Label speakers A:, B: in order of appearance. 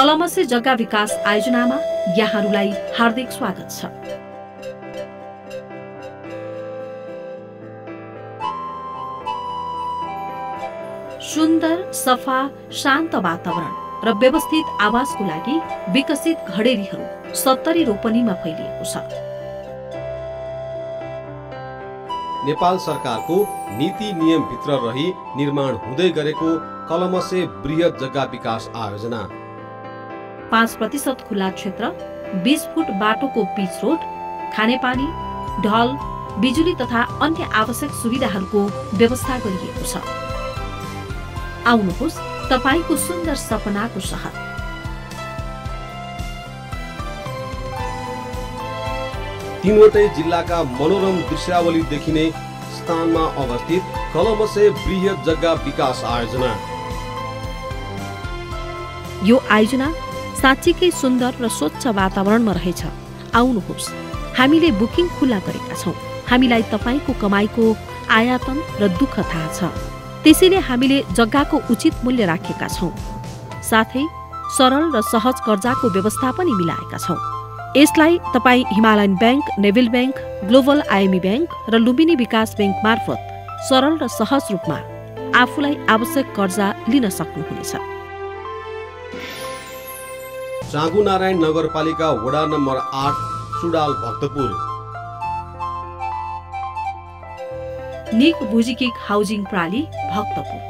A: कलमसे जग्गा विकास आयोजनामा यहाँहरूलाई हार्दिक स्वागत छ। सुन्दर, सफा, शान्त वातावरण र व्यवस्थित आवासको लागि विकसित घडेरीहरू 70 रोपनीमा फैलिएको छ।
B: नेपाल सरकारको नीति नियम भित्र रही निर्माण हुँदै गरेको कलमसे बृहत जग्गा विकास आयोजना
A: 5% खुला क्षेत्र, 20 फुट बाटोको पिच रोड, खानेपानी, ढल, बिजुली तथा अन्य आवश्यक सुविधाहरूको व्यवस्था गरिएको छ। आउनुहोस् तपाईको सुन्दर सपनाको सहर।
B: तीनवटै जिल्लाका मनोरम दृश्यावली देखिने स्थानमा अवस्थित कलमसे बृहत जग्गा विकास आयोजना।
A: यो आयोजना साँच्चीकै सुन्दर र स्वच्छ वातावरणमा रहेछ। आउनुहोस्, हामीले बुकिङ खुला गरेका छौँ। हामीलाई तपाईको कमाईको आयातन र दुःख थाहा छ, त्यसैले हामीले जग्गाको उचित मूल्य राखेका छौँ। साथै सरल र सहज कर्जाको व्यवस्था पनि मिलाएका छौँ। यसलाई तपाईँ Himalayan bank, Nabil bank, global IME bank र लुम्बिनी विकास ब्याङ्क मार्फत सरल र सहज रूपमा आफूलाई आवश्यक कर्जा लिन सक्नुहुनेछ।
B: चाँगुनारायण नगरपालिका वडा नम्बर 8 सुडाल भक्तपुर।
A: निक बुजिकिक हाउजिङ प्रणाली भक्तपुर।